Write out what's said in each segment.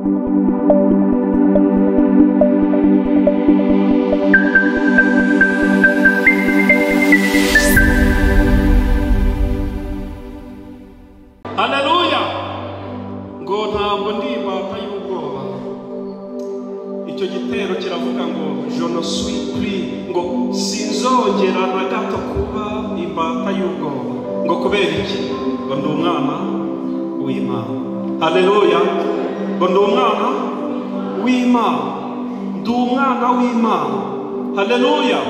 Haleluya. Ngo ntabwo ndibata y'ubwoba. Icyo gitero kiravuga ngo je ne suis plus, ngo sinzongera na gato kuba imbata y'ubwoba. Ngo kubera iki? Ngo ndi umwana w'Imana. Haleluya. Ngo ndi umwana w'Imana. Ndi umwana w'Imana. Haleluya.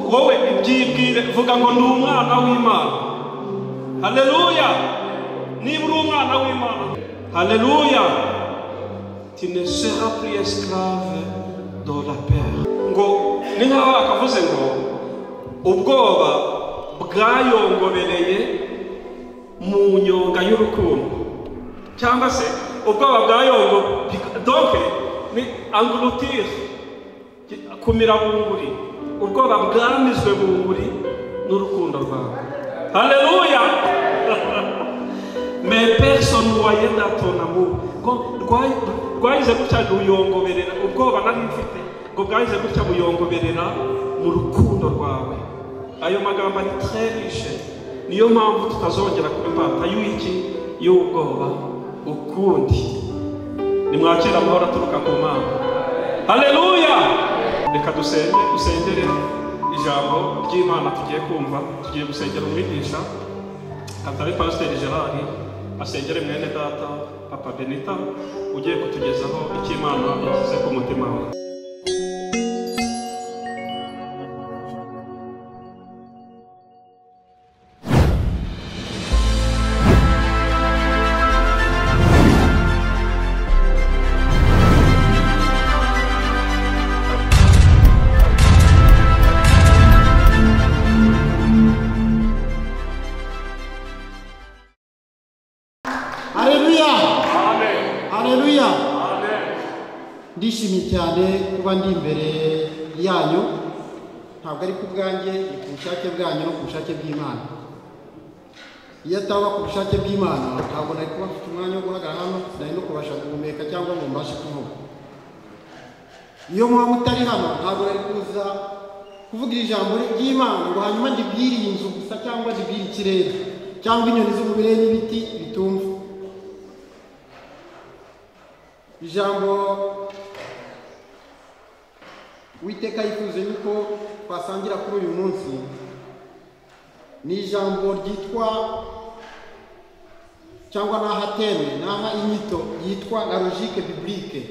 Wowe ibyibwire vuga ngo ndi umwana w'Imana. Haleluya. Niba uri umwana w'Imana, haleluya, tu ne seras plus esclave de la peur. Ngo ni nk'aho bakavuze ngo ubwoba bwayongobereye mu nyonga y'urukundo, cyangwa se ubwoba bwayongo donc ni engloutir, kumira bunguri, ubwoba bwamizwe bunguri n'urukundo rwawe. Haleluya. Mais personne voyait dans ton amour. Rwahize gutya ruyongoberera ubwoba nari mfite, ngo bwahize gutya buyongoberera mu rukundo rwawe. Ayo magambo ari très riche. Niyo mpamvu tutazongera kuba imbata y'iki y'ubwoba ukundi. Nimwakira amahoro aturuka ku Mana. Haleluya. Reka dusengere ijambo ry'Imana tugiye kumva. Tugiye gusengera umwigisha Katari Pastor Gerard, asengere mwene data Papa Benita ugiye kutugezaho icyo Imana yavuze ku mutima we. Ndishimye cyane kuba ndi imbere yanyu, ntabwo ari ku bwanjye, ni ku bushake bwanyu no ku bushake bw'Imana. Iyo ataba ku bushake bw'Imana ntabwo nari kuba mfite umwanya wo guhagarara hano, nari no kubasha guhumeka cyangwa ngo mbashe kuvuga. Iyo muba mutari hano ntabwo nari kuza kuvugira ijambo ry'Imana ngo hanyuma ndibwire iyi nzu gusa cyangwa ndibwire ikirere cyangwa inyoni zo mu birere n'ibiti bitumva. Ijambo Uwiteka yifuza yuko twasangira kuri uyu munsi ni ijambo ryitwa cyangwa n'ahateme n'aha inyito yitwa la logique biblique.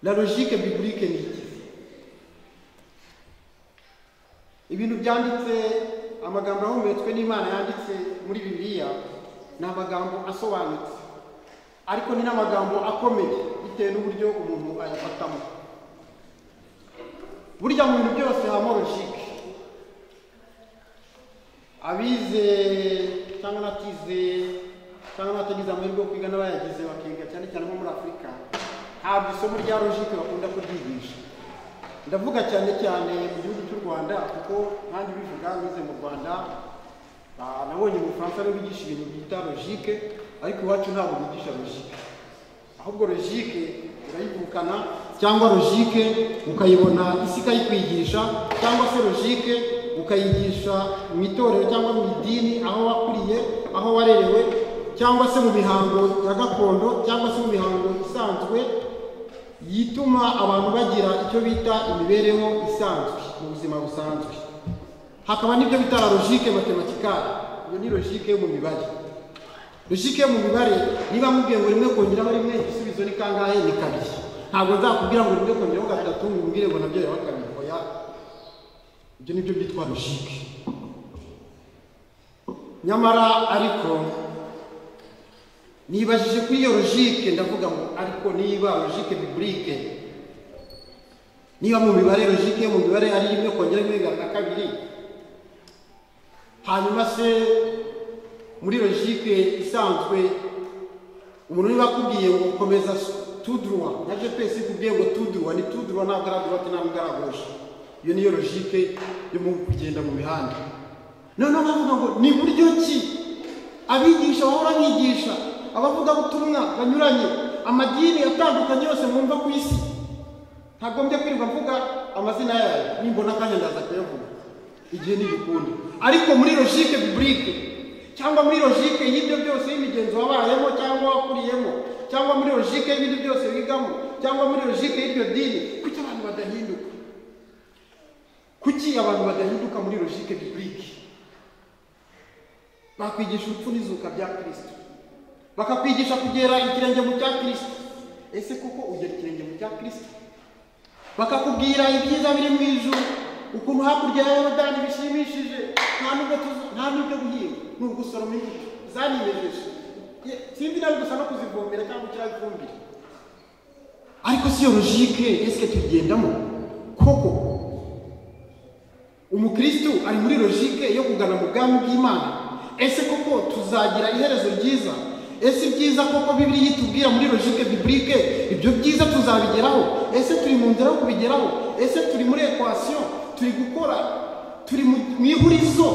La logique biblique ni iki? Ibintu byanditse, amagambo ahumetswe n'Imana yanditse muri Bibiliya ni amagambo asobanutse, ariko ni n'amagambo akomeye bitewe n'uburyo umuntu ayafatamo. Burya mu bintu byose habamo logique. Abize cyangwa natize cyangwa natagize amahirwe yo kwiga n'abayagize bakiga cyane cyane nko muri Afurika, ntabwo isomo rya logique bakunda kuryigisha. Ndavuga cyane cyane mu gihugu cy'u Rwanda kuko nkanjye bivuga nize mu Rwanda, nabonye mu Bufaransa no bigisha ibintu bita logique, ariko iwacu ntabwo bigisha logique. Ahubwo logique urayivukana cyangwa logique ukayibona isi ikayikwigisha, cyangwa se logique ukayigisha mu itorero cyangwa mu idini aho wakuriye, aho warerewe, cyangwa se mu mihango ya gakondo, cyangwa se mu mihango isanzwe yituma abantu bagira icyo bita imibereho isanzwe mu buzima busanzwe. Hakaba n'ibyo bita la logique mathématicale. Iyo ni logique yo mu mibare. Logique yo mu mibare, niba mubwiye ngo rimwe kongeraho rimwe igisubizo ni kangahe? Ni kabiri. Ntabwo nzakubwira ngo rimwe kongeraho gatatu ngumbwire ngo nabyo yaba kabiri. Oya, ibyo nibyo byitwa logique. Nyamara ariko nibajije kuri iyo logique, ndavuga ngo ariko niba logique biblique, niba mu mibare logique yo mu mibare ari rimwe kongera rimwe na kabiri, hanyuma se muri logique isanzwe umuntu niba akubwiye ngo komeza tout droit, na GPS ikubwiye ngo tout droit ni tout droit, ntabwo ari droite ntabwo ari gauche. Iyo niyo logique yo mu kugenda mu mihanda. None bavuga ngo ni buryo ki abigisha bahora bigisha abavugabutumwa banyuranye, amadini atandukanye yose mwumva ku isi. Ntagombye kwirirwa mvuga amazina yayo, nimbona akanya ndaza kuyavuga igihe nibikunda. Ariko muri logique biblique cyangwa muri logique y'ibyo byose y'imigenzo wabayemo cyangwa wakuriyemo, cyangwa muri logique y'ibindi byose wigamo, cyangwa muri logique y'iryo dini, kuki abantu badahinduka? Kuki abantu badahinduka muri logique biblique? Bakwigisha urupfu n'izuka bya Kristo, bakakwigisha kugera ikirenge mu cya Kristo. Ese koko ugera ikirenge mu cya Kristo? Bakakubwira ibyiza biri mu ijuru, ukuntu hakurya ya Yorodani bishimishije, nta n'ibyo guhinga, ni ugusoroma imbuto zanimejeje. Sinzi nawe gusa no kuzivomera cyangwa gukira ifumbire. Ariko si yo logique ese tugendamo koko? Umukristo ari muri logique yo kugana mu bwami bw'Imana. Ese koko tuzagira iherezo ryiza? Ese byiza koko Bibiliya itubwira muri logique biblique ibyo byiza tuzabigeraho? Ese turi mu nzira yo kubigeraho? Ese turi muri equation, turi gukora, turi mu ihurizo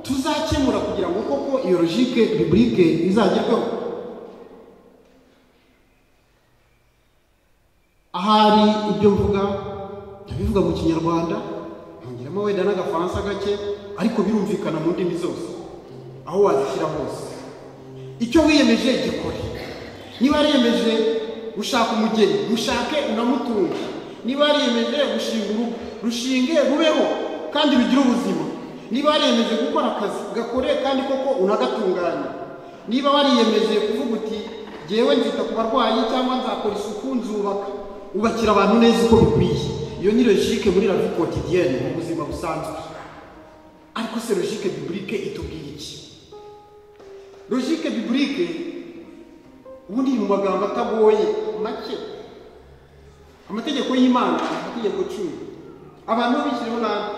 tuzakemura kugira ngo koko iyo logique biblique izagerweho? Ahari ibyo mvuga ndabivuga mu Kinyarwanda, nongeramo wenda n'agafaransa gake, ariko birumvikana mu ndimi zose aho wazishyira hose. Icyo wiyemeje gikore. Niba ariyemeje gushaka umugeni, mushake unamutunge. Niba ariyemeje gushinga urugo, rushinge rubeho kandi rugire ubuzima. Niba ariyemeje gukora akazi, gakore kandi koko unagatunganya. Niba wariyemeje kuvuga uti jyewe nzita ku barwayi cyangwa nzakora isuku, nzubaka, ubakira abantu neza uko bikwiye. Iyo ni logique muri la vie quotidienne, mu buzima busanzwe. Ariko se logique biblique itubwira iki? Logique biblique ubundi mu magambo atagoye make, amategeko y'Imana, amategeko 10 abantu bishyiriho nabi.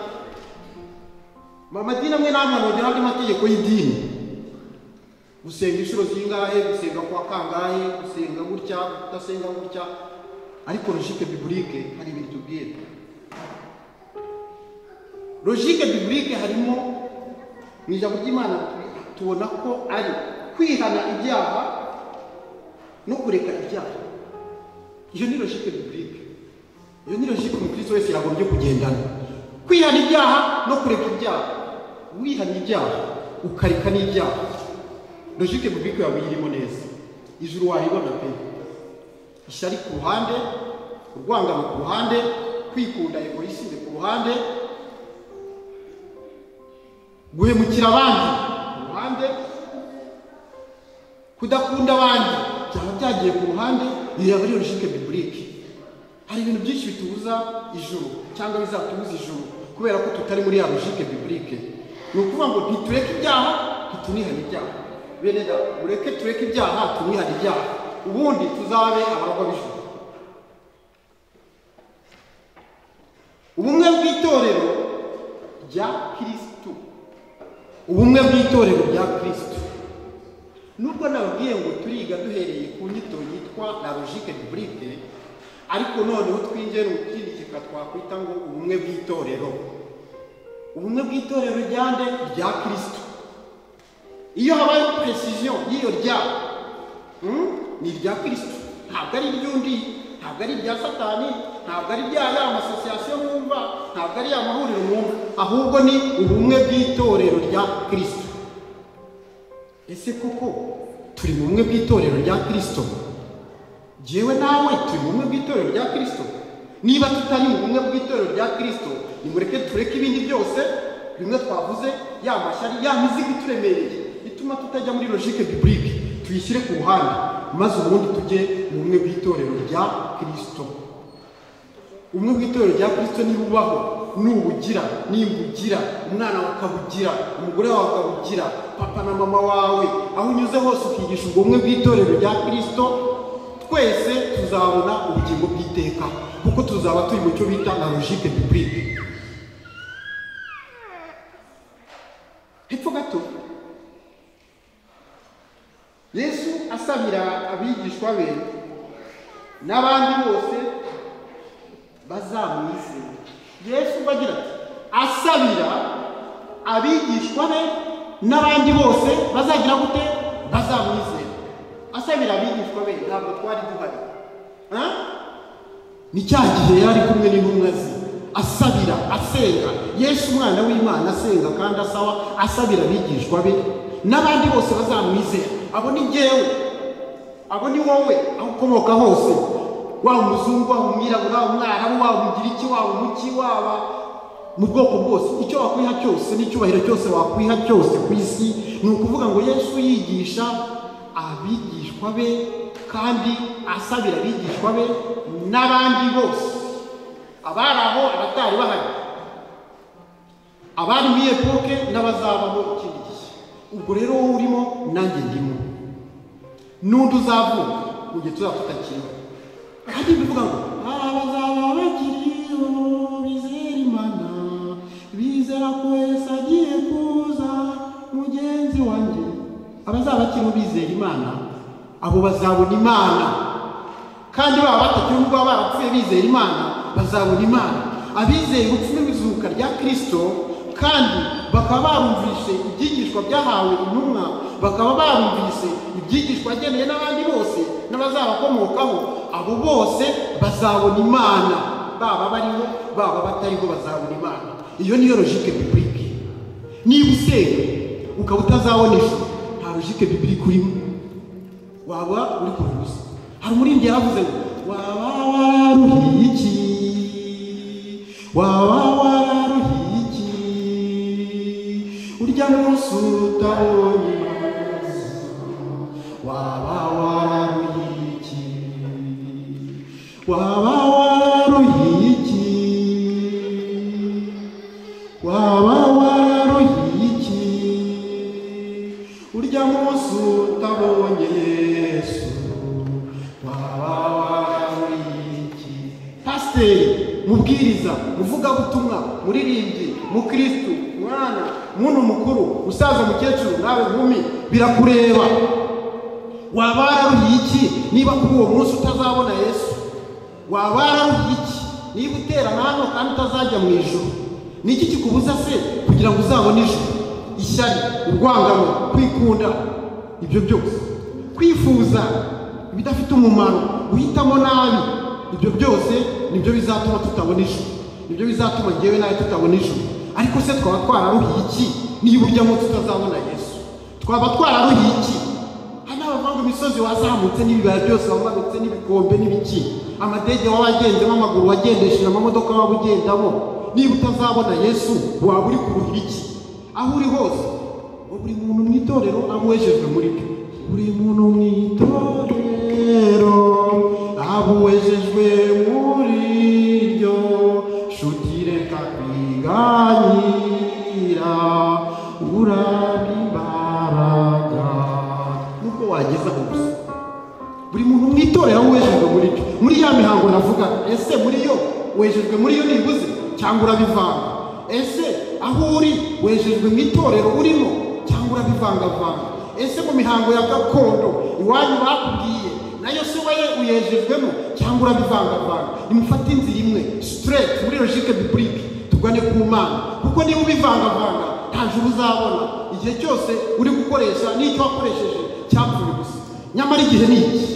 Amadini amwe n'amwe nogera andi mategeko y'idini, gusenga inshuro zingahe, gusenga kwa kangahe, gusenga gutya, udasenga gutya. Ariko logique biblique hari ibintu tubwira. Logique biblique harimo mu ijambo ry'Imana tubona ko ari kwihana ibyaha no kureka ibyaha. Iyo ni logique biblique. Iyo ni logique umukristo wese yagombye kugendana. Kwihana ibyaha no kureka ibyaha. Wihana ibyaha ukareka n'ibyaha. Logique biblique yawe irimo neza. Ijuru waribona pe. Ishyari ku ruhande, urwangano ku ruhande, kwikunda egoisme ku ruhande, guhemukira abandi ku ruhande, kudakunda abandi cyangwa byagiye ku ruhande. Iyo yaba ari logique biblique. Hari ibintu byinshi bitubuza ijuru cyangwa bizatubuza ijuru kubera ko tutari muri ya logique biblique. Ni ukuvuga ngo ntitureke ibyaha, ntitunihane ibyaha. Bene da, mureke tureke ibyaha, tunihane ibyaha, ubundi tuzabe abaragwa b'ijuru. Ubumwe bw'itorero rya Kristo, ubumwe bw'itorero rya Kristo. Nubwo nababwiye ngo turiga duhereye ku nyito yitwa la logique biblique, ariko noneho twinjiye mu kindi gika twakwita ngo ubumwe bw'itorero. Ubumwe bw'itorero ryande rya Kristo. Iyo habaye precision y'iyo rya ni rya Kristo, ntabwo ari iry'undi, ntabwo ari irya Satani, ntabwo ari irya ya association mwumva, ntabwo ari ya mahuriro mwumva, ahubwo ni ubumwe bw'itorero rya Kristo. Ese koko turi mu bumwe bw'itorero rya Kristo? Jewe nawe turi mu bumwe bw'itorero rya Kristo? Niba tutari mu bumwe bw'itorero rya Kristo, nimureke tureke ibindi byose bimwe twavuze, ya mashyari, ya mizigo ituremereye ituma tutajya muri logique biblique, tuyishyire ku ruhande, maze ubundi tujye mu bumwe bw'itorero rya Kristo. Ubumwe bw'itorero rya Kristo nibubaho, nubugira, nimbugira, umwana wakabugira, umugore wawe akabugira, papa na mama wawe, aho unyuze hose ukigisha ubumwe bw'itorero rya Kristo, twese tuzabona ubugingo bw'iteka, kuko tuzaba turi mu cyo bita la logique biblique. Hepfo gato Yesu asabira abigishwa be n'abandi bose bazamwizera. Yesu bagira ati asabira abigishwa be n'abandi bose bazagira gute? Bazamwizera. asabira abigishwa be ntabwo twari duhari. Ni cya gihe yari kumwe n'intumwa ze asabira asenga. Yesu umwana w'Imana asenga kandi asabira abigishwa be n'abandi bose bazamwizera. Abo ni njyewe, abo ni wowe, aho ukomoka hose, waba umuzungu, waba umwirabura, umwarabu, waba umugiriki, waba umuki, waba mu bwoko bwose, icyo wakwiha cyose n'icyubahiro cyose wakwiha cyose ku isi. Ni ukuvuga ngo Yesu yigisha abigishwa be kandi asabira abigishwa be n'abandi bose, abari aho, abatari bahari, abari muri epoke n'abazabaho ikindi gihe. Ubwo rero wowe urimo, nanjye ndimo, n'undi uzavuka mu gihe tuzaba tutakiriho. Kandi bivuga ngo abazaba bakiriho bizera Imana, bizera ko Yesu agiye kuza mugenzi wanjye. Abazaba bakiriho bizera Imana, abo bazabona Imana. Kandi baba batakiriho ubwo barapfuye bizera Imana, bazabona Imana. Abizeye urupfu n'izuka rya Kristo kandi bakaba barumvise ibyigishwa byahawe intumwa, bakaba barumvise ibyigishwa ageneye n'abandi bose n'abazabakomokaho, abo bose bazabona Imana. Baba bariho baba batariho bazabona Imana. Iyo niyo logique biblique. Niba usenga ukaba utazabona ijuru, nta logique biblique urimo, waba uri kuruhuza. Hari umuririmbyi yaravuze ngo waba wararuhiye iki, waba wararuhiye iki, urya munsi utabonye Imana, waba wararuhiye iki, waba wararuhiye iki, waba wararuhiye iki, urya munsi utabonye Yesu, waba wararuhiye iki. Pasiteri, mubwiriza, muvugabutumwa, muririmbyi, mukristu, mwana, muntu mukuru, musaza, mukecuru, nawe nkumi, birakureba. Waba wararuhiye iki niba kuri uwo munsi utazabona Yesu? Waba wararuhiye iki niba uterana hano kandi utazajya mu ijuru? Ni iki kikubuza se kugira ngo uzabone ijuru? Ishyari, urwangano, kwikunda, ibyo byose, kwifuza ibidafite umumaro, guhitamo nabi, ibyo byose nibyo bizatuma tutabona ijuru, nibyo bizatuma njyewe nawe tutabona ijuru. Ariko se twaba twararuhiye iki niba urya munsi tutazabona Yesu? Twaba twararuhiye iki? Hano abavanga imisozi wazamutse n'ibibaya byose wamanutse n'ibikombe n'ibiki, amadege wabagendemo, amaguru wagendesheje, amamodoka waba ugendamo, niba utazabona Yesu waba uri kuruhira iki? Aho uri hose, buri muntu mu itorero abuwejejwe muri byo, buri muntu mu itorero abuwejejwe muri ryo, shuti reka kwiganyira urabimbaraga nuko wageza ubusa. Buri muntu mu itorero abuwejejwe muri byo, muri ya mihango navuga. Ese muri yo wejejwe muri yo nibuze cyangwa urabivanga? Ese aho uri wejejwe mu itorero urimo cyangwa urabivangavanga? Ese mu mihango ya gakondo iwanyu bakubwiye nayo se wowe uyejejwemo cyangwa urabivangavanga? Nimufate inzira imwe straight muri logique biblique tugane ku Mana, kuko niba ubivangavanga nta juru uzabona. Igihe cyose uri gukoresha n'icyo wakoresheje cyapfuye gusa. Nyamara igihe ni iki,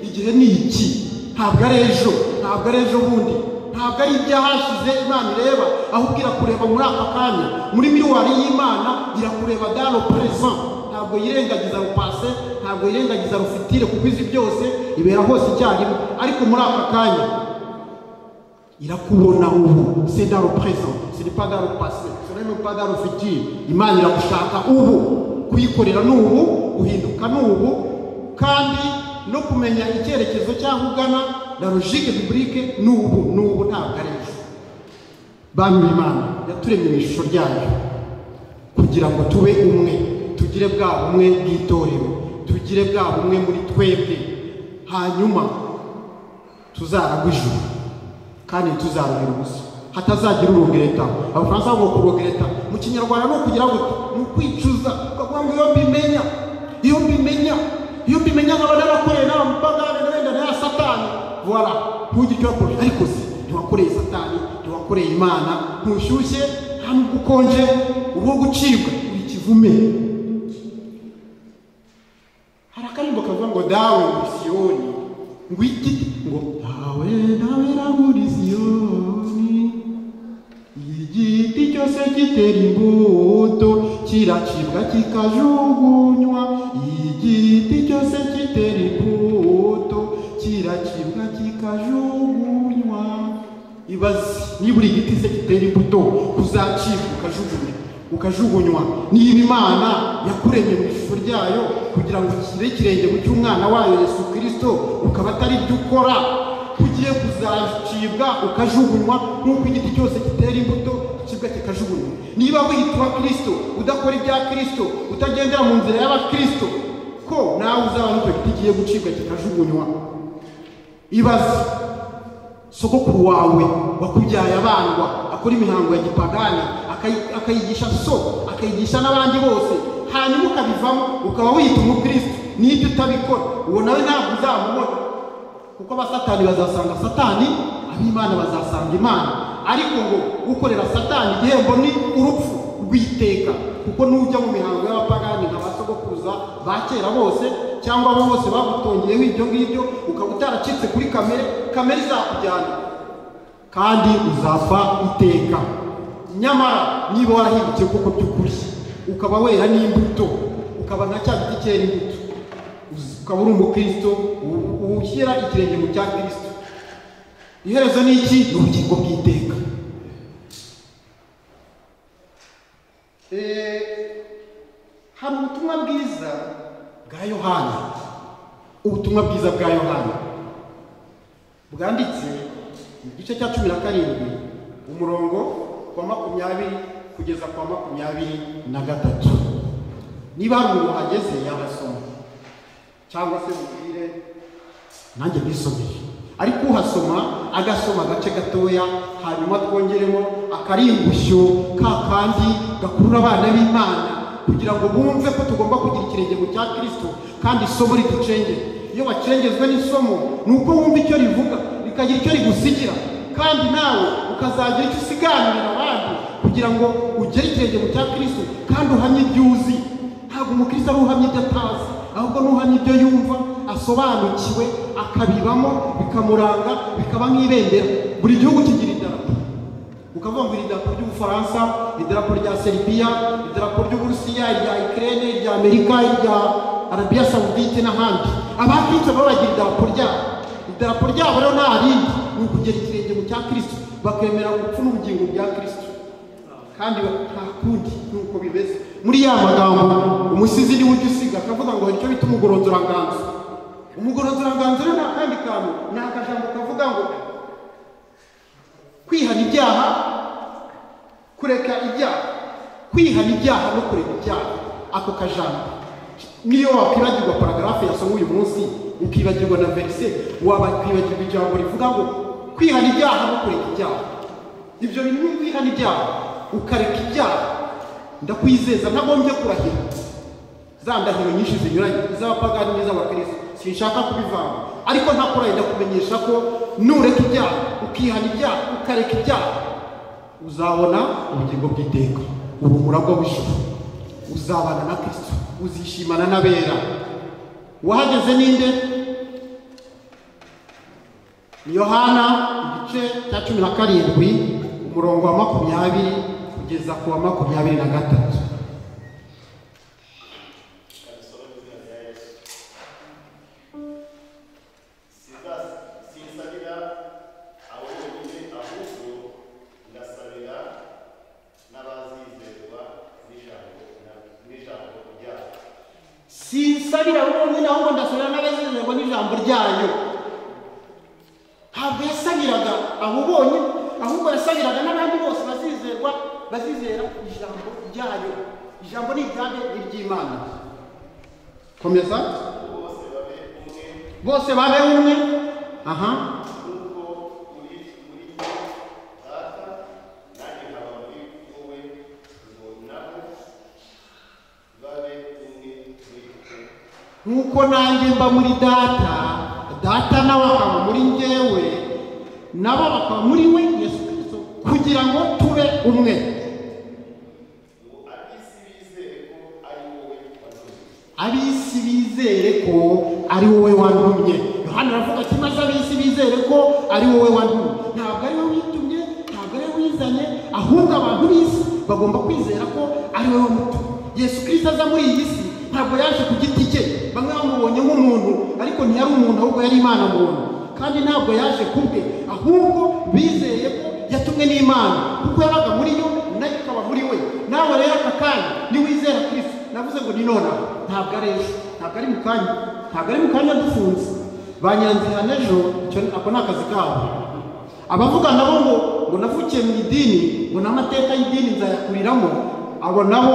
igihe ni iki, ntabwo ari ejo, ntabwo ari ejo bundi, ntabwo ari ibyahashize Imana ireba, ahubwo irakureba muri aka kanya. Muri miruwari y'Imana irakureba dans le présent, ntabwo yirengagiza le passé, ntabwo yirengagiza le futur, kuko izi byose ibera hose icyarimwe. Ariko muri aka kanya irakubona ubu, c'est dans le présent, ce n'est pas dans le passé, ce n'est même pas dans le futur. Imana iragushaka ubu, kuyikorera n'ubu, guhinduka n'ubu, kandi no kumenya icyerekezo cyangwa ugana. La logique biblique n'ubu ntabwo ari ejo. Bantu b'Imana yaturemye mu ishusho ryayo kugira ngo tube umwe, tugire bwa bumwe bw'itorero, tugire bwa bumwe muri twebwe, hanyuma tuzaragwa ijuru kandi tuzaruhira ubusa, hatazagira urugereta. Abafaransa bavuga ko urugereta mu Kinyarwanda ni ukugira ngo ni ukwicuza, ukavuga ngo iyo mbimenya nkaba narakoreye nawe mupagane wenda na Satani, voilà, ntugire icyo wakora. Ariko se ntiwakoreye Satani, ntiwakoreye Imana, ntushyushye, nta nubwo ukonje, uwo gucibwa uri kivume. Hari akari akarimbo kavuga ngo dawe muri Siyoni, ngo igiti ngo dawe ndabera muri Siyoni, igiti cyose gitera imbuto kiracibwa kikajugunywa, igiti cyose gitera imbuto kiracibwa kikajugunywa. Ibaze niba buri giti se gitera imbuto kuzacibwa ukajugunywa, niba Imana yakuremye mu ishusho ryayo kugira ngo kire kirenge mu cy'umwana wayo Yesu Kristo, ukaba atari byo ukora, ugiye kuzacibwa ukajugunywa nk'uko igiti cyose gitera imbuto kicibwa kikajugunywa. Niba witwa Kristo udakora ibya Kristo, utagendera mu nzira y'abakristo, ko nawe uzaba n'icyo giti kigiye gucibwa kikajugunywa. Ibaze sogokuru wawe wakubyaye abandwa, akora imihango ya gipagani, akayigisha so, akayigisha n'abandi bose, hanyuma ukabivamo ukaba wita umukristo, n'ibyo utabikora uwo nawe ntabwo uzamubona, kuko abasatani bazasanga Satani, ab'Imana bazasanga Imana. Ariko ngo ukorera Satani igihembo ni urupfu rw'iteka, kuko nujya mu mihango y'abapagani nka basogokuruza ba kera bose, cyangwa abo bose bagutongeyeho ibyo ngibyo, ukaba utaracitse kuri kamere izakujyana kandi uzapfa iteka. Nyamara niba warahindutse koko by'ukuri, ukaba wera n'imbuto, ukaba na cya giti cyera imbuto, ukaba uri umukristo ushyira ikirenge mu cya Kristo, iherezo ni iki? Ni ubugingo bw'iteka. Hari ubutumwa bwiza bwa Yohana, ubutumwa bwiza bwa Yohana bwanditse mu gice cya 17 umurongo wa 20 kugeza kwa 23. Niba hari umuntu hageze yabasoma, cyangwa se mubwire nanjye bisomeye, ariko uhasoma agasoma agace gatoya, hanyuma twongeremo akarimbushyo kandi gakurura abana b'Imana, kugira ngo bumve ko tugomba kugira ikirenge mu cya Kristo kandi isomo riducengere. Iyo bacengezwe n'isomo ni uko wumva icyo rivuga, rikagira icyo rigusigira, kandi nawe ukazagira icyo usiganirira abandi kugira ngo ugere ikirenge mu cya Kristo kandi uhamye ibyo uzi. Ntabwo umukristo ari uhamye ibyo atazi, ahubwo n'uhamye ibyo yumva, asobanukiwe, akabibamo, bikamuranga, bikaba nk'ibendera. Buri gihugu kigira idarapo, ukavuga ngo idarapo ry'Ubufaransa, idarapo rya Serbia, idarapo ry'Uburusiya, irya Ukraine, irya Amerika, irya Arabia Saudite n'ahandi. Abakristo nabo bagira idarapo ryabo. Idarapo ryabo rero nta rindi, ni ukugera ikirenge mu cya Kristo, bakemera urupfu n'ubugingo bya Kristo, kandi nta kundi nuko bimeze. Muri ya magambo umusizi ni ujya usiga akavuga ngo icyo bita umugoronzoranganzo. Umugoronzoranganzo rero nta kandi kantu, ni akajambo kavuga ngo kwihana ibyaha, kureka ibyaha, kwihana ibyaha no kureka ibyaha. Ako kajambo niyo wakwibagirwa paragrafe yasomwe uyu munsi, ukibagirwa na verse, wakwibagirwa ijambo rivuga ngo kwihana ibyaha no kureka ibyaha. Ibyo ni kwihana ibyaha ukareka ibyaha. Ndakwizeza ntagombye kurahira za ndahiro nyinshi zinyuranye, iz'abapagani n'iz'abakristo, sinshaka kubivanga, ariko ntakuraye ndakumenyesha ko nureka ibyaha, ukihana ibyaha, ukareka ibyaha, uzabona ubugingo bw'iteka, urumuragwa w'ijuru, uzabana na Kristo, uzishimana n'abera. Wahageze ninde? Ni Yohana igice cya 17 umurongo wa 20 kugeza ku wa 23. Sinsabira bonyine ahubwo ndasabira n'abazizerwa n'ijambo ryayo. Ntabwo yasabiraga abo bonyine, ahubwo yasabiraga n'abandi bose bazizera ijambo ryayo. Ijambo ni iryande iry'Imana. Komeza. Bose babe umwe. Aha. Nkuko nanjye mba muri data nawe akaba muri njyewe, nabo bakaba muri we Yesu Kristo, kugira ngo tube umwe. ab'isi bizere ko ari wowe wantumye. Yohana aravuga ati maze ab'isi bizere ko ari wowe wantumye. Ntabwo ari wowe witumye, ntabwo ari wowe wizanye, ahubwo abantu b'isi bagomba kwizera ko ari wowe wamutumye. Yesu Kristo aza muri iyi si ntabwo yaje ku giti cye, bamwe bamubonye nk'umuntu ariko ntiyari umuntu, ahubwo yari Imana muntu. Kandi ntabwo yaje kubwe, ahubwo bizeye ko yatumwe n'Imana, kuko yabaga muri yo nayo ikaba muri we. Nawe rero aka kanya niwizera Kristo, navuze ngo ni nonaha, ntabwo ari ejo, ntabwo ari mu kanya, ntabwo ari mu kanya dufunze. Banyanzira n'ejo, ako ni akazi kabo. Abavuga nabo ngo navukiye mu idini, ngo n'amateka y'idini nzayakuriramo, abo nabo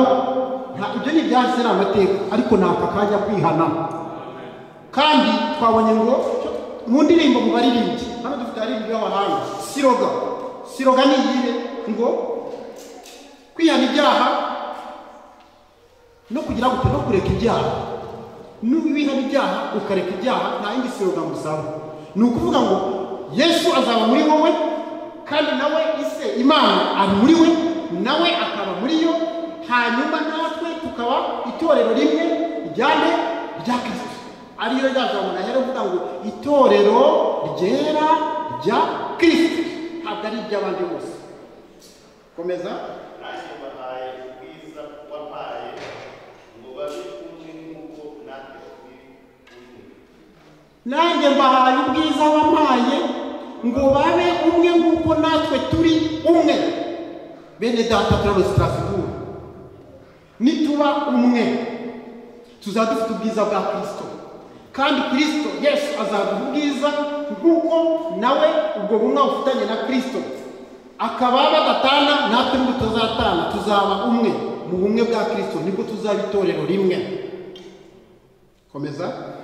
ibyo ni ibyahise ari amateka, ariko ni aka kanya kwihana. Kandi twabonye ngo mu ndirimbo mu baririmbyi, hano dufite abaririmbyi b'abahanga, siroga ni iyihe? Ngo kwihana ibyaha no kugira gute, no kureka ibyaha. N'uwihana ibyaha ukareka ibyaha, nta yindi siroga musaba. Ni ukuvuga ngo Yesu azaba muri wowe, kandi nawe ise Imana ari muri we, nawe akaba muri yo, hanyuma natwe tukaba itorero rimwe ryane rya Kristo. Ariyo ryazamura nahera uvuga ngo itorero ryera rya Kristo, ntabwo ari iby'abandi bose. Komeza. Nanjye mbahaye ubwiza wampaye ngo babe umwe nk'uko natwe turi umwe. Bene data turabona Strasbourg, nituba umwe tuzaba dufite ubwiza bwa Kristo, kandi Kristo Yesu azaduha ubwiza nk'uko nawe ubwo bumwe bufitanye na Kristo. Akaba badatana, natwe nibwo tuzatana, tuzaba umwe mu bumwe bwa Kristo, nibwo tuzaba itorero rimwe. Komeza.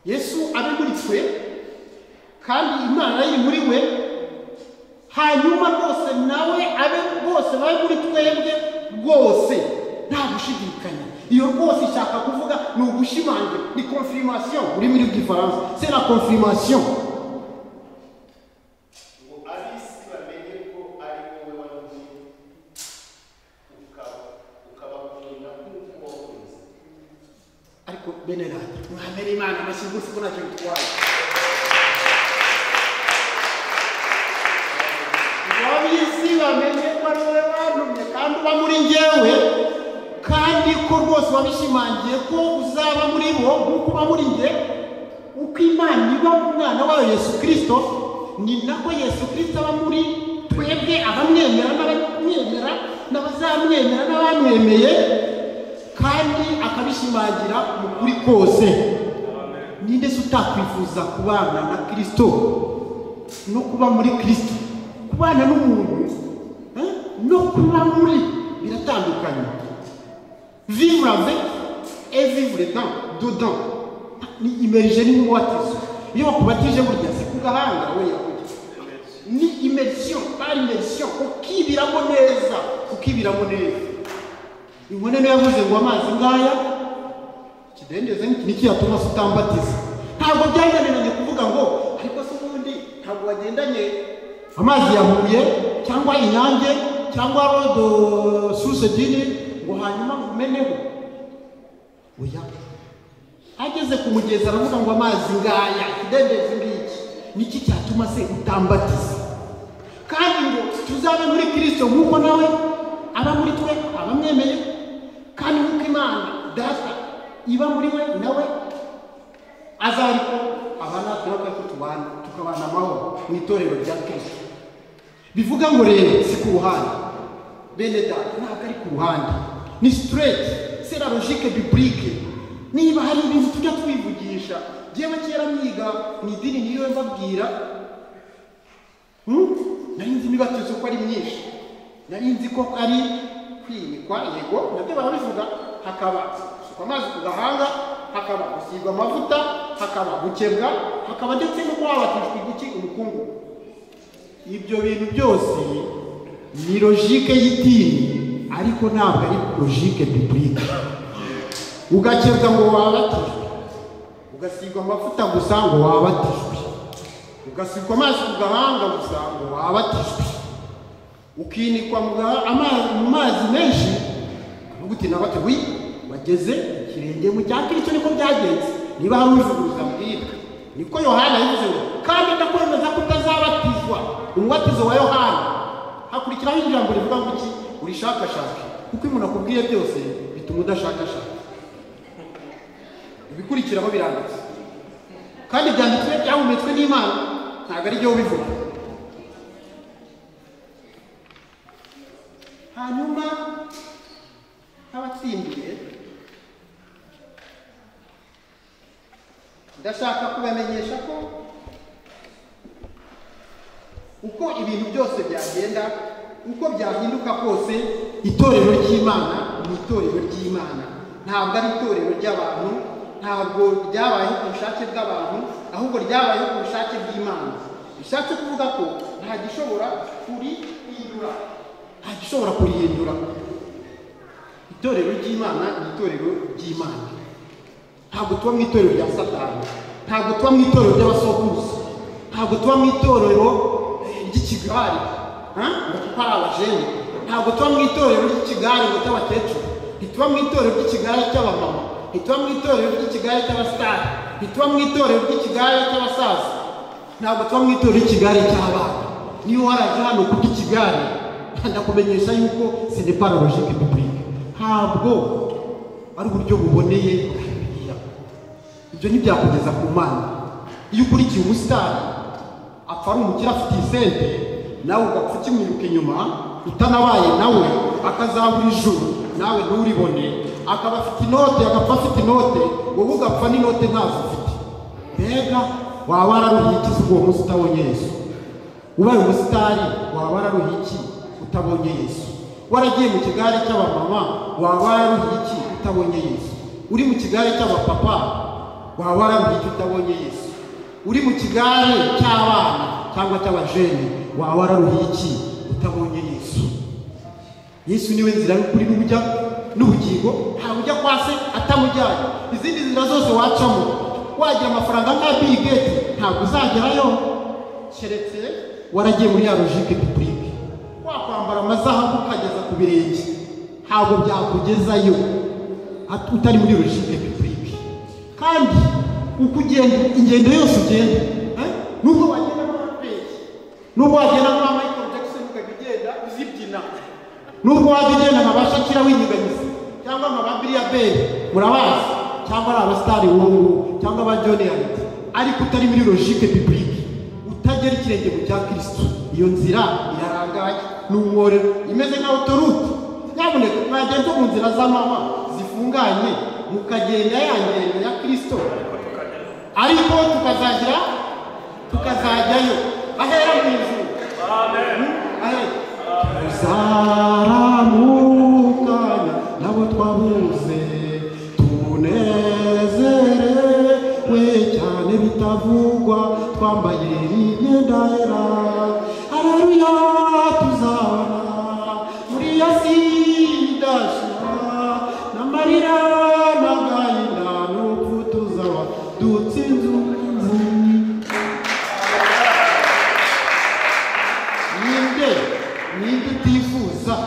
Yesu abe muri twe, kandi Imana iri muri we, hanyuma rwose nawe abe bose babe muri twebwe rwose, nta gushidikanya. Iyo rwose ishaka kuvuga ni ugushimangira, ni confirmation uri muri bw'ifaransa, c'est la confirmation. Ariko bene data mwamere Imana amashyi ko ntacyo bitwaye. Ab'isi bamenye ko ari wowe wantumye kandi uba muri njyewe, kandi ko rwose wabishimangiye ko uzaba muri bo nk'uko uba muri njye. Uko Imana iba mu mwana wayo Yesu Kristo, ni nako Yesu Kristo aba muri twebwe, abamwemera n'abamwemera n'abazamwemera n'abamwemeye, kandi akabishimangira mu kuri kose. Ninde se utakwifuza kubana na Kristo no kuba muri Kristo? Kubana n'umuntu no kuba muri biratandukanye. Vivre avec et vivre dedans ni immersion, ni mubatizo. Iyo bakubatije burya si ku gahanga we yakugira, ni immersion, par immersion, ukibiramo neza, ukibiramo neza. Inkone niyo yavuze ngo amazi ngaya kidendeze niki yatuma utambatiza. Ntabwo byananiranye kuvuga ngo ariko se ubundi ntabwo wagendanye amazi yahuye cyangwa Inyange cyangwa rodo source dini ngo hanyuma umeneho. Oya, ageze ku mugezi aravuga ngo amazi ngaya kidendeze ngiki niki cyatuma se utambatiza. Kandi ngo tuzabe muri Kristo nk'uko nawe aba muri twe, abamwemeye, kandi nk'uko Imana data iba muri we, nawe azariko abana turaka kutubana, tukabana amahoro mu itorero rya Kristo. Bivuga ngo rero si ku ruhande, bene data ntabwo ari ku ruhande, ni straight, c'est la logique biblique. Niba hari ibintu tujya twivugisha, jewe kera myiga mu idini niyo mbabwira, nari nzi imibatizo ko ari myinshi, nari nzi ko ari kwimikwa, yego nabyo barabivuga, hakaba gusuka amazi ku gahanga, hakaba gusigwa amavuta, hakaba gukebwa, hakaba ndetse no kuhabatishwa igiki, umukungu. Ibyo bintu byose ni logique y'idini, ariko ntabwo ari logique biblique. Ugakebwa ngo wabatishwe, ugasigwa amavuta gusa ngo wabatishwe, ugasigwa amazi ku gahanga gusa ngo wabatishwe. ukinikwa mu mazi menshi uguti na bati wi wageze ikirenge mu cya Kristo niko byagenze niba hari ujuguruza mbwira niko Yohana yavuze ngo kandi ndakwemeza ko utazabatizwa umubatizo wa Yohana hakurikiraho ijambo rivuga ngo iki urishakashaka kuko umuntu akubwiye byose bituma udashakashaka ibikurikiraho biranditse kandi byanditswe byahumetswe n'Imana ntabwo ari byo bivuga hanyuma abatsindiye ndashaka kubamenyesha ko uko ibintu byose byagenda uko byahinduka kose itorero ry'Imana ni itorero ry'Imana ntabwo ari itorero ry'abantu ntabwo ryabayeho ku bushake bw'abantu ahubwo ryabayeho ku bushake bw'Imana bishatse kuvuga ko nta gishobora kurihindura itorero ry'Imana ni itorero ry'Imana ntabwo tuba mu itorero rya Satani ntabwo tuba mu itorero ry'abasokuruza ntabwo tuba mu itorero ry'ikigare ngo kuko ari abajene ntabwo tuba mu itorero ry'ikigare ngo cy'abakecuru ntituba mu itorero ry'ikigare cy'abamama ntituba mu itorero ry'ikigare cy'abasitari ntituba mu itorero ry'ikigare cy'abasaza ntabwo tuba mu itorero ry'ikigare cy'abana niyo waraje hano kubw'ikigare ndakumenyesha yuko ce n'est pas la logique biblique ntabwo ari uburyo buboneye ibyo ntibyakugeza ku Mana iyo ukurikiye umusitari apfa ari umukire afite isente nawe ugapfa ukimwiruka inyuma utanabaye nawe akazabura ijuru nawe nturibone akaba afite inote agapfa afite inote wowe ugapfa n'inote ntazo ufite mbega waba wararuhiye iki uwo munsi utabonye Yesu ubaye umusitari waba wararuhiye iki utabonye Yesu waragiye mu kigare cy'abamama waba wararuhiye iki utabonye Yesu uri mu kigare cy'abapapa waba wararuhiye iki utabonye Yesu uri mu kigare cy'abana cyangwa cy'abajene waba wararuhiye iki utabonye Yesu Yesu niwe nzira y'ukuri n'ubugingo ntawe ujya kwa se atamujyanye izindi nzira zose wacamo wagira amafaranga nka Bill Gates ntabwo uzagerayo keretse waragiye muri ya logique biblique wakwambara amazahabu ukageza ku birenge ntabwo byakugezayo utari muri logique biblique kandi uko ugenda ingendo yose ugenda nubwo wagenda n'abapeki nubwo wagenda nka Michael Jackson ukagenda uzibyina nubwo wagenda nka Bashakira winyiganyiza cyangwa nka Bill Gates murabazi cyangwa ari abasitari w'ubu cyangwa aba John Yalit ariko utari muri logique biblique utagera ikirenge mu cya Kristo iyo nzira irarangaye n'umworero imeze nka autoroute nyabuneka mwagenda mu nzira z'amahwa zifunganye mukagenda yangenda ya Kristo ariko tukazajyayo ahera mu ijuru amen uzaramukanya nabo twabuze tunezerewe cyane bitavugwa twambaye imyenda yera haleluya tuzabona muri ya sidashira n'amarira n'agahinda n'urupfu tuzaba dutsinze ninde utifuza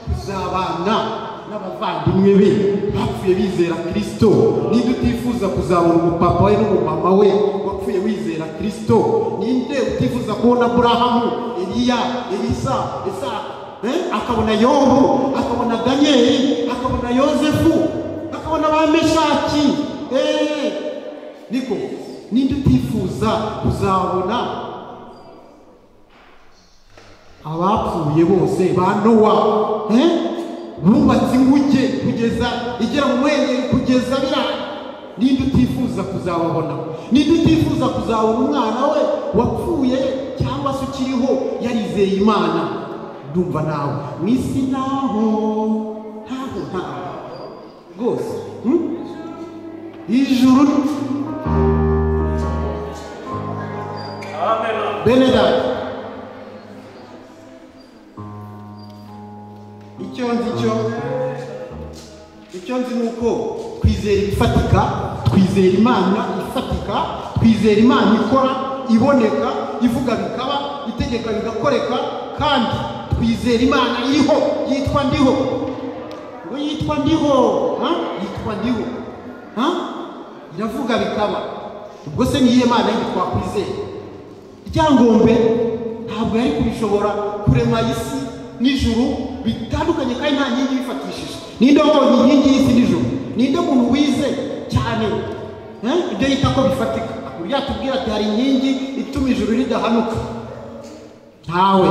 kuzabana n'abavandimwe be bapfuye bizera Kristo ninde utifuza kuzabona umupapa we n'umumama we wapfuye wizera Kristo ninde utifuza kubona Aburahamu Eliya Elisa akabona Yobu akabona Danieli akabona Yosefu akabona ba Meshaki niko ninde utifuza kuzabona abapfuye bose ba Nowa bubatse inguge kugeza igera mu mwenge kugeza bira ninde utifuza kuzababona ninde utifuza kuzabona umwana we wapfuye cyangwa se ukiriho yarizeye Imana ndumva nawe mu isi naho ntaho rwose ijuru amen benedata icyo nzi ni uko twizera ibifatika twizera Imana ifatika twizera Imana ikora iboneka ivuga bikaba itegeka bigakoreka kandi kwizera Imana iriho yitwa ndiho, ngo yitwa ndiho, yitwa ndiho, iravuga bikaba. Ubwo se niye Mana yindi twakwizera? Ryangombe ntabwo yari kubishobora kurema isi n'ijuru bitandukanye kandi nta nkingi bifatishije. Ninde wabonye inkingi y'isi n'ijuru? Ninde muntu wize cyane ibyo yita ko bifatika yatubwira ati hari inkingi ituma ijuru ridahanuka? Ntawe.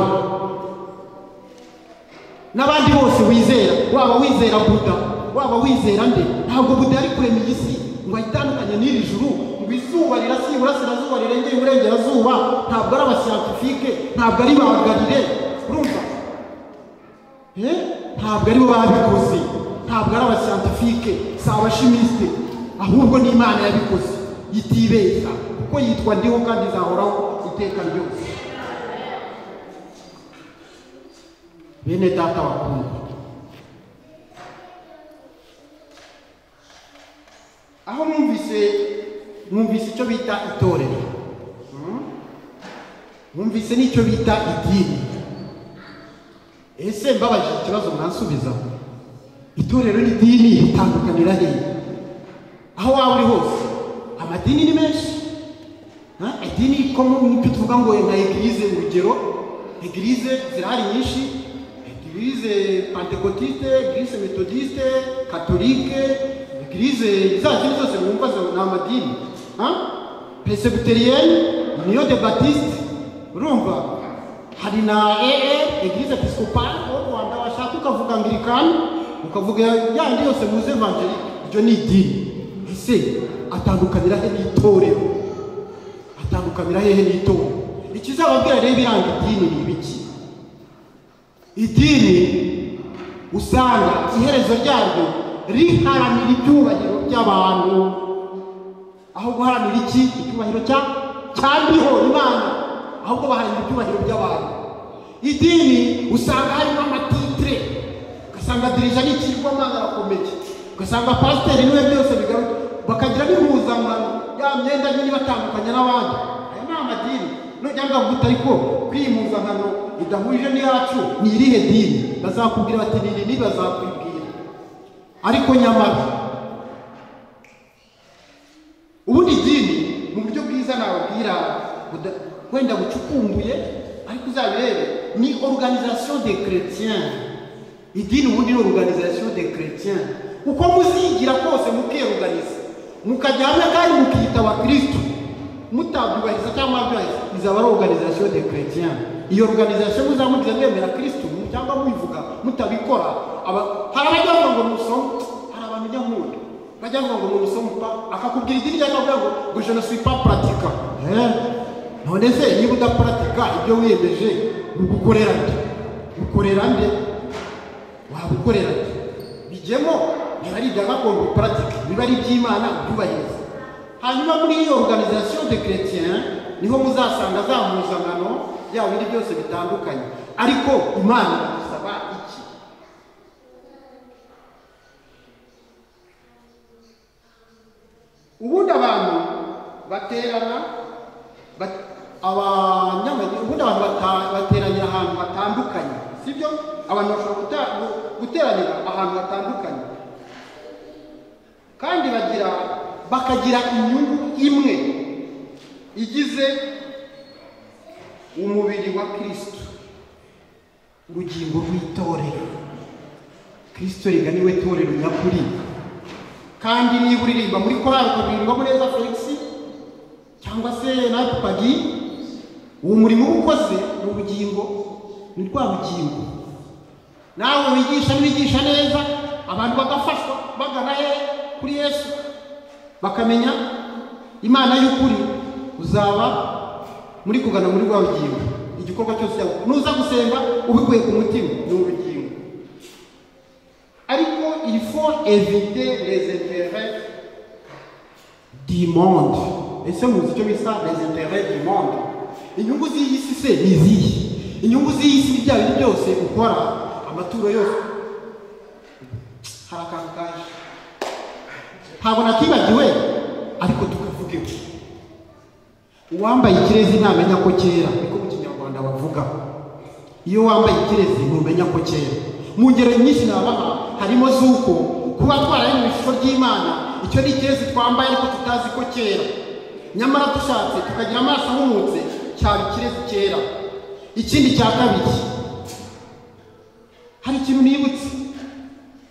N'abandi bose wizera, waba wizera Buda, waba wizera nde, ntabwo Buda yari kurema iyi si ngo ayitandukanye n'iri juru, ngo izuba rirasiye iburasirazuba rirengeye iburengerazuba. Ntabwo ari abasiyantifike, ntabwo ari bahagarire, urumva? Ntabwo ari bo babikoze, ntabwo ari abasiyantifike, si abashimisite, ahubwo ni Imana yabikoze yitibeshya, kuko yitwa ndiho kandi izahoraho iteka ryose. Bene data bakundwa, aho mwumvise icyo bita itorero, mwumvise n'icyo bita idini. Ese mbabaje ikibazo mwansubiza, itorero n'idini bitandukanira hehe? Aho waba uri hose amadini ni menshi. Idini ko n'icyo tuvuga ngo nka eglise, urugero eglise zirahari nyinshi, eglise pentecôtiste, eglise methodiste, catholique, eglise zazindi zose mwumva ni amadini. Presbyterienne, Union de Baptiste, urumva? Hari na eglise episcopale mu Rwanda, washaka ukavuga Anglikani, ukavuga yandi yose muze evangelique, ibyo ni idini. Ese atandukanira he n'itorero? Atandukanira hehe n'itorero? Ikizababwira rero biranga idini ni ibiki? Idini usanga iherezo ryaryo riharanira ibyubahiro by'abantu, aho guharanira iki? Icyubahiro cyandiho Imana, ahubwo baharanira ibyubahiro by'abantu. Idini usanga harimo amatitire, ugasanga dirija n'ikigwamana arakomeye, ugasanga pasiteri niwe byose bigaruka, bakagira n'impuzankano ya myenda nyine batandukanye n'abandi. Aya ni amadini. Nujyanga guta ariko kwimpuzankano idahuje n'iyacu ni irihe dini? Bazakubwira bati ni bazakwibwira. Ariko nyamara ubundi dini mu buryo bwiza nababwira wenda bucukumbuye, ariko uzabirebe, ni organisation des chrétiens. Idini ubundi ni organisation des chrétiens. Uko muzigira kose mukiyorganiza, mukajya hamwe kandi mukiyita abakristo, mutabyubahiriza cyangwa mwabyubahiriza, izaba ari organisation des chrétiens. Iyo organisation muzamugira mwemera Kristo cyangwa mubivuga mutabikora. Hari abajya ngo musoma, hari abantu bajya nkunda bajya ngo musoma akakubwira idini cyangwa ngo je ne suis pas pratiquant. None se niba udapratika ibyo wiyemeje ugukorera nde? Ukorera nde? Wabukorera nde? Bijyemo niba ari ibya gakondo pratique, niba ari iby'Imana byubahiriza. Hanyuma muri iyo organisation de chrétiens niho muzasanga za mpuzangano ya bindi byose bitandukanye. Ariko Imana isaba iki? Ubundi abantu baterana, ubundi abantu bateranira ahantu hatandukanye, sibyo? Abantu bashobora guteranira ahantu hatandukanye kandi bakagira inyungu imwe igize umubiri wa Kristo, urugingo rw'itorero. Kristo rega niwe torero nyakuri. Kandi niba uririmba muri korali ukabirimbamo neza Felix cyangwa se na Pagi, uwo murimo ukoze mu bugingo ni rwa bugingo. Nawe wigisha neza, abantu bagafashwa bagana kuri Yesu, bakamenya Imana y'ukuri, uzaba muri kugana muri rwa bugingo. Igikorwa cyose cyawe nuza gusenga ubikuye ku mutima ni ubugingo. Ariko il faut éviter les intérêts du monde. Ese muzi icyo bisa les intérêts du monde? Inyungu z'iyi si se ni izihe? Inyungu z'iyi si bya bintu byose ukora, amaturo yose, hari akantu kaje ntabwo nakibagiwe, ariko tukavuge uwambaye ikirezi ntamenya ko kera, niko mu Kinyarwanda bavuga. iyo wambaye ikirezi ntumenya ko kera. Mu ngero nyinshi nabaha harimo z'uko kuba twaraye mu ishusho ry'Imana, icyo ni ikirezi twambaye ariko tutazi ko kera, nyamara dushatse tukagira amaso ahumutse cyaba ikirezi kera. Ikindi cya kabiri, hari ikintu nibutse,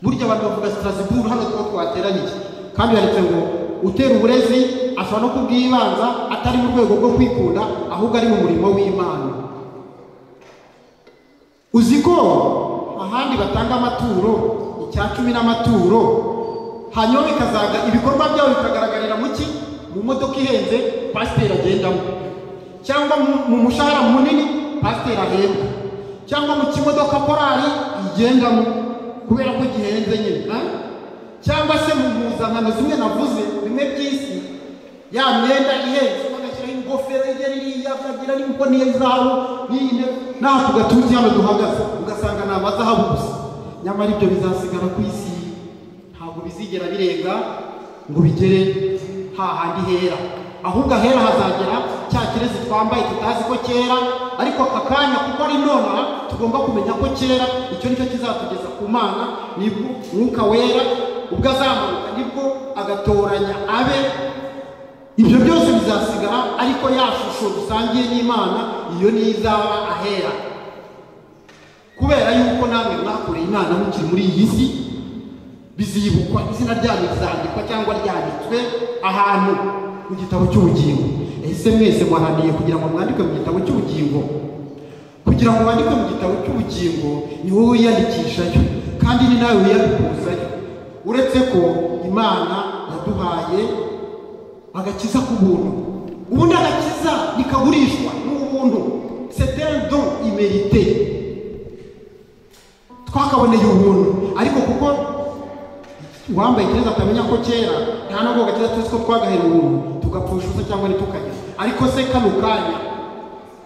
burya abantu bavuga Strasbourg hano twateraniye, kandi yaretse ngo utera uburezi ashobora no kubwibanza atari mu rwego rwo kwikunda, ahubwo ari mu murimo w'Imana. Uzi ko ahandi batanga amaturo, icya 10 n'amaturo, hanyuma bikazaga ibikorwa byabo bikagaragarira mu modoka ihenze pasiteri agendamo, cyangwa mu mushahara munini pasiteri ahembwa, cyangwa mu kimodoka korali igendamo kubera ko gihenze nyine, cyangwa se mu mpuzankano zimwe navuze bimwe by'isi, ya myenda ihenze bagashyiraho ingofero igera iriya, akagira n'inkoni y'izahabu n'ine, naho tugatuti hano duhagaze ugasanga ni amazahabu gusa, nyamara ibyo bizasigara ku isi, ntabwo bizigera birenga ngo bigere hahandi hera, ahubwo ahera hazagera cya kirezi twambaye tutazi ko kera, ariko aka kanya kuko ari none tugomba kumenya ko kera, icyo nicyo kizatugeza ku Mana. Nibwo Mwuka Wera ubwo azamuka, nibwo agatoranya abe, ibyo byose bizasigara, ariko ya shusho dusangiye n'Imana iyo niyo izaba ahera, kubera yuko namwe mwakoreye Imana mukiri muri iyi si, bizibukwa, izina ryanyu rizandikwa cyangwa ryanditswe ahantu mu gitabo cy'ubugingo. Ese mwese muharaniye kugira ngo mwandikwe mu gitabo cy'ubugingo? Kugira ngo mwandikwe mu gitabo cy'ubugingo ni wowe wiyandikishayo, kandi ni nawe wiyandikuzayo. Uretse ko Imana yaduhaye agakiza ku buntu, ubundi agakiza nikagurishwa n'ubuntu, c'est un don immérité, twakaboneye ubuntu. Ariko kuko uwambaye ikirezi atamenya ko kera, nta nubwo gakiza tuzi ko twagahera ubuntu tugapfusha ubusa cyangwa ntitukajya. Ariko se kano kanya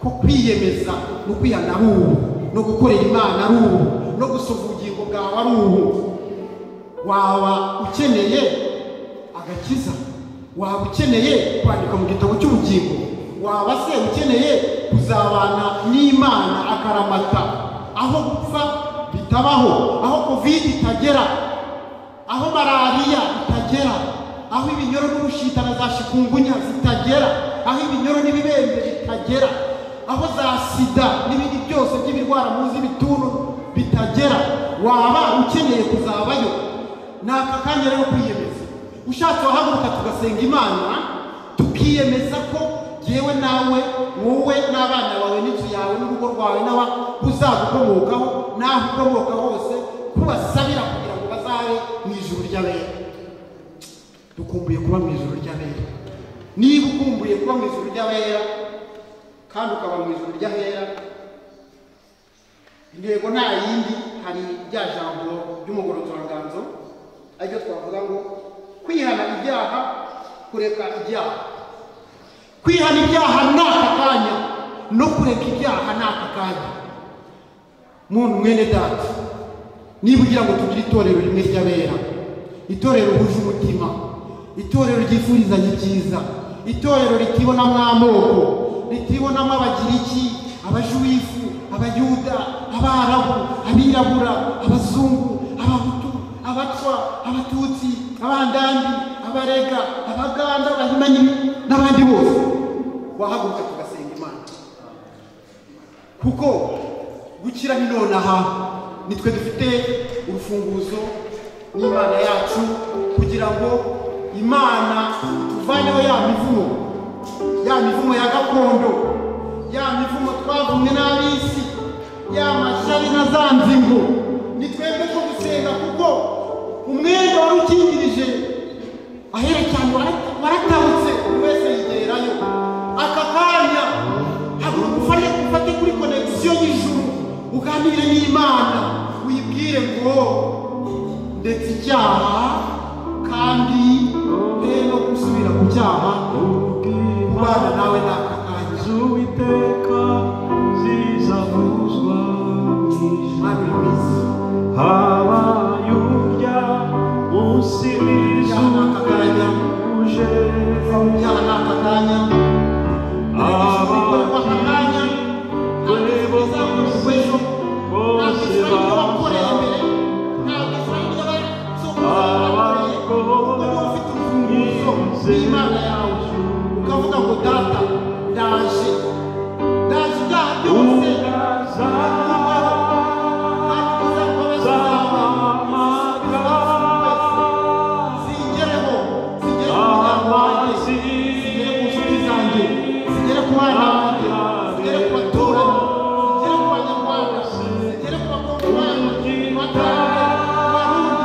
ko kwiyemeza no kwihana ari ubu, no gukorera Imana ari ubu, no gusoma ubugingo bwawe ari ubu, waba ukeneye agakiza? Waba ukeneye kwandika mu gitabo cy'ubugingo? Waba se ukeneye kuzabana n'Imana akaramata, aho gupfa bitabaho, aho covid itagera, aho malariya itagera, aho ibinyoro n'ubushita na za shikungunya zitagera, aho ibinyoro n'ibibembe bitagera, aho za sida n'ibindi byose by'ibirwara muzi bituntu bitagera? Waba ukeneye kuzabayo? Ni aka kanya rero kwiyemeza. Ushatse wahaguruka tugasenga Imana, tukiyemeza ko yewe nawe, wowe n'abana bawe n'inzu yawe n'urugo rwawe n'aba uzagukomokaho n'aho ukomoka hose, kubasabira kugira ngo bazabe mu ijuru ry'abera. Dukumbuye kuba mu ijuru ry'abera. Niba ukumbuye kuba mu ijuru ry'abera kandi ukaba mu ijuru ry'abera, intego nta yindi, hari rya jambo ry'umugororanganzo aryo twavuga ngo kwihana ibyaha, kureka ibyaha. Kwihana ibyaha ni aka kanya, no kureka ibyaha ni aka kanya. Muntu mwene data, niba ugira ngo tugire itorero rimwe ry'abera, itorero huje umutima, itorero ryifurizanya ibyiza, itorero ritibonamo amoko, ritibonamo abagiriki, abajuwifu, abayuda, abarabu, abirabura, abazungu, abahutu, abatwa, abatutsi, abandandi, abarega, abaganda, abahimanyi n'abandi bose. Wahaguruka tugasenga Imana, kuko gukira ni nonaha. Nitwe dufite urufunguzo n'Imana yacu, kugira ngo Imana tuvaneho ya mivumo ya gakondo, ya mivumo twavumwe n'ab'isi, ya mashyari na za nzingo. Ni twebwe ko gusenga, kuko umwenda wari ukingirije aherekanye waratahutse, buri wese yigerayo. Aka kanya haguruka ufate kuri konegisiyo y'ijuru, uganire n'Imana, wibwire ngo ndetse icyaha kandi no gusubira ku cyaha, kubana nawe n'aka kanya. Uwiteka zizavuzwa Mwami mwiza, habaye urya munsi n'aka kanya, uje ibyaha n'aka kanya, abakorerwa aka kanya, ejo n'imana yawe ukavuga ngo data ndaje ibyaha byose zigereho zigere ku muryango wanjye zigere ku nshuti zanjye zigere ku bana banjye zigere ku baturanyi zigere ku banyarwanda zigere ku bakongomani batange barundi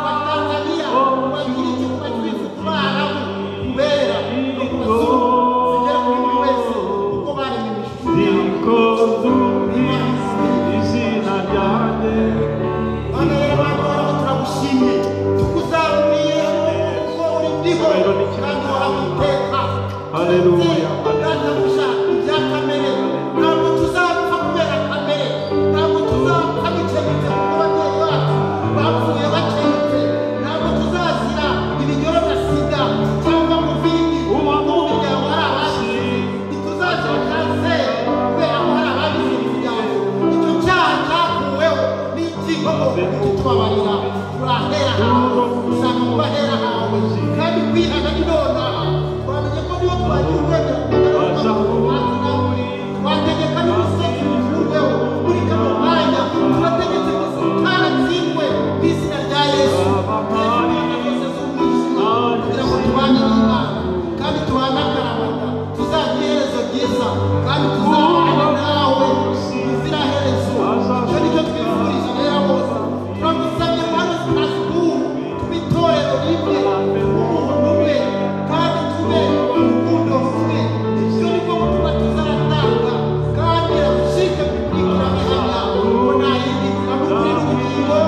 batanzaniya bagiriki ku batwifu ku barabu kubera no ku bazungu zigere kuri buri wese kuko baremye imishuti izina ryanjye bana rero bantu baraho turagushimye tukuzamuriye kuko uri ndiho kandi waramuteka Haleluya. databuja ibya kamere ntabwo tuzapfa kubera kamere ntabwo tuzapfa bikemutse kuko ababyeyi bacu bapfuye bakemutse ntabwo tuzazira ibinyoro na sida cyangwa muvindi n'umuryango hari abazize ntituzazira kanseri kubera ko hari ababize imiryango icyo cyaha cyakuweho n'ikigogo ntitubabarira turahera hawe usanga mu bahera hawe kandi kwihana ni nonaha twamenye ko niyo twagira urwemera twategeka n'imisozi bikurweho muri kano mwanya turategetse tutaratsindwe n'izina rya yesu imbaraga zose z'umwijima kugira ngo tubane n'imana kandi tubane akaramata tuzagira iherezo ryiza kandi tuzabana nawe ubuziraherezo icyo nicyo twifuriza rero bose turagusabye mpano zitazikuru tube itorero rimwe umuntu umwe kandi tube urukundo rumwe ibyo nibwo butumwa tuzaratanga kandi rabushike bikurikira bihamya ngo nta yindi nzira n'ukuri n'ubugingo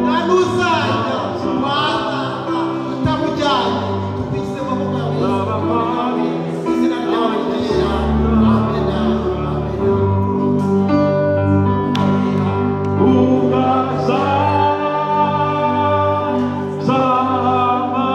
nta n'uzajya wazanga utamujyanye tubise amaboko yawe izina ryawe ryera amena Ugaza, zama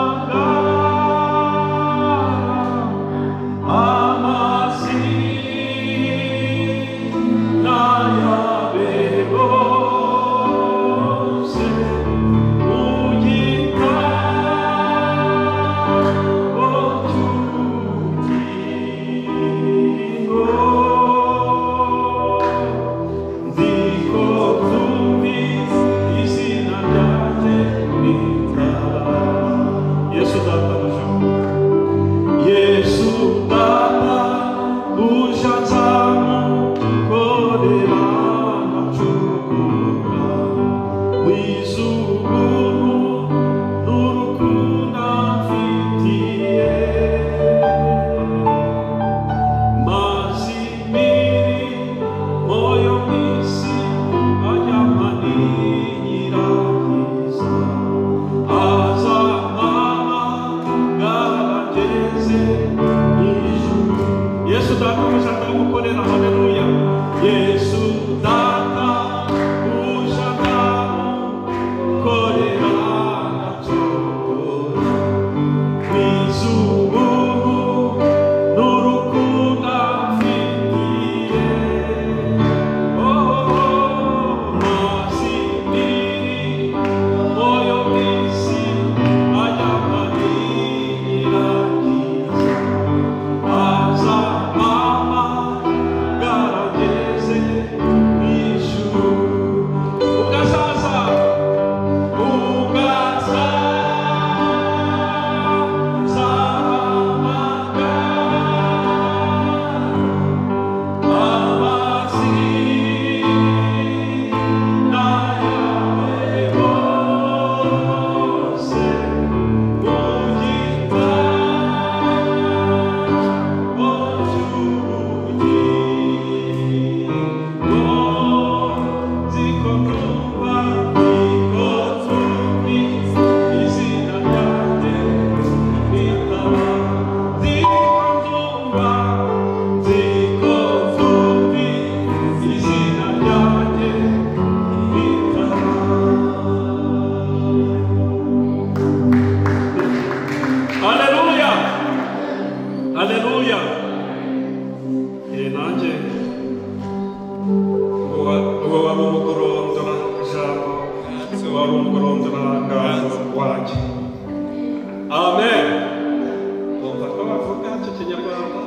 Kinyarwanda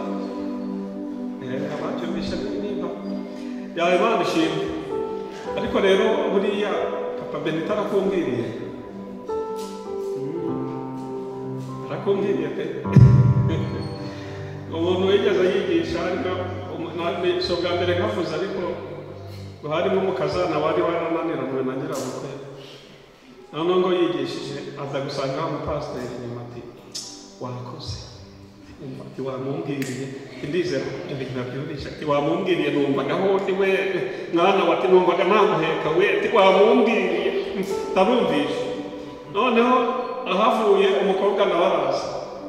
abacyumvisha nimba yawe Imana ishimwe. Ariko rero buriya Papa Benita arakumbwiriye pe umuntu wigeze yigisha so bwa mbere nkavuze, ariko harimo umukazana wari warananiranywe na nyirabukwe, noneho ngo yigishije aza gusanga umupasiteri inyuma ati wakoze, ati wamumbwiriye, ndizera ibintu nabyumvisha, ati wamumbwiriye numvaga hoti we mwana wati numvaga namuheka we, ati wamumbwiriye ntarumvisha. Noneho ahavuye umukobwa nawe araza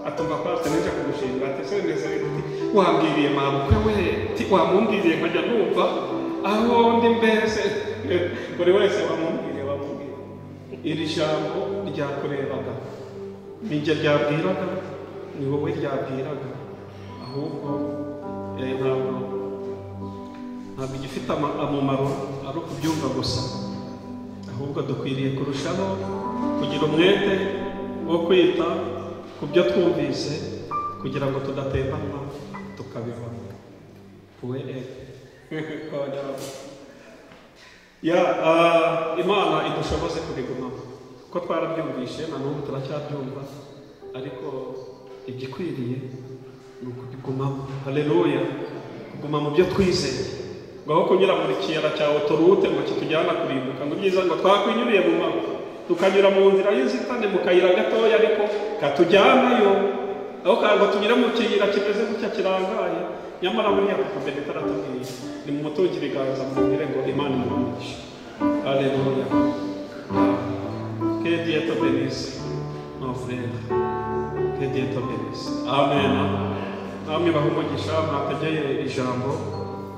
atumva pasiteri nije kugushinga, ati se neza ati wambwiriye mabukwe we, ati wamumbwiriye nkajya numva aho ndi mbese buri wese wamumbwiriye. Iri jambo ryakurebaga, nijye ryabwiraga, ni wowe ryabwiraga, ahubwo ntabwo igifite umumaro ari ukubyumva gusa, ahubwo dukwiriye kurushaho kugira umwete wo kwita ku byo twumvise kugira ngo tudatembanwa tukabivamo. Imana idushoboze kubigumamo kuko twarabyumvishe na n'ubu turacyabyumva, ariko igikwiriye ni ukubigumamo. Haleluya! Kuguma mu byo twizeye, ngaho kunyura muri kiyara cya otorute ngo kitujyana kurimbuka, ngo byiza ngo twakwinyuriye mu mago tukanyura mu nzira y'inzitane mu kayira gatoya ariko katujyanayo, aho ngo tunyure mu kiyira kimeze gutya kirangaye. Nyamara buriya Papa Benita aratubwiye ni mu mutungire ibiganza mubwire ngo Imana imugishe. Haleluya! Que Dieu te bénisse mon frère, que Dieu te bénisse. Amen. Namwe bahumugisha mwategeye ijambo,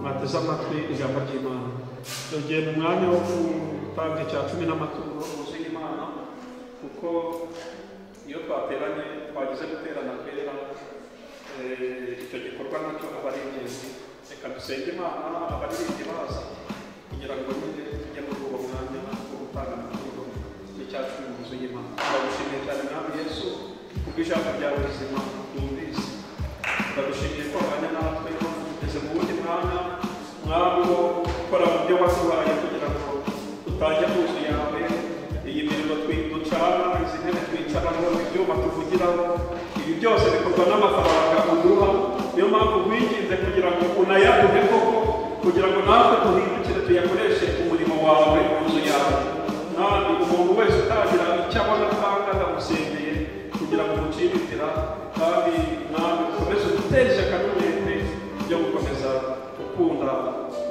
mwateze amatwi ijambo ry'Imana. Tugiye mu mwanya wo gutanga icya cumi n'amaturo wuzuye Imana, kuko iyo twateranye twagize guterana kwera icyo gikorwa nacyo aba ari ingenzi. Reka dusenge Imana, abaririmbyi baza kugira ngo nyine tujye muri uwo mwanya wo gutanga amaturo n'icya cumi wuzuye Imana. Turagushimiye cyane Mwami Yesu kubw'ijambo ryawe rizima twumvise. Turagushimiye ko abanya natwe tugeze mu wundi mwanya Mwami wo gukora mu byo waduhaye kugira ngo tutajya mu nzu yawe. Iyi mirimo ducana, izi ntebe twicaraho, ibyuma tuvugiraho, ibi byose bikorwa n'amafaranga uduha. Niyo mpamvu winginze kugira ngo unayaduhe koko, kugira ngo natwe duhindukire tuyakoreshe umurimo wawe mu nzu yawe. Kandi umuntu wese utagira icyo abona atanga ndamusengeye kugira ngo umucire inzira, kandi Mwami ukomeze guteza akanumete byo gukomeza gukunda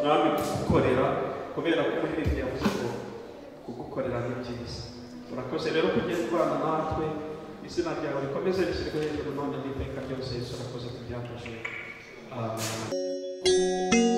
Mwami kugukorera, kubera ko umuririmbyi yavuze ngo kugukorera ni byiza. Urakoze rero kugiye kubana natwe, izina ryawe rikomeze rishyirwe hejuru none n'iteka ryose. Yesu urakoze kubyanduje. Amen.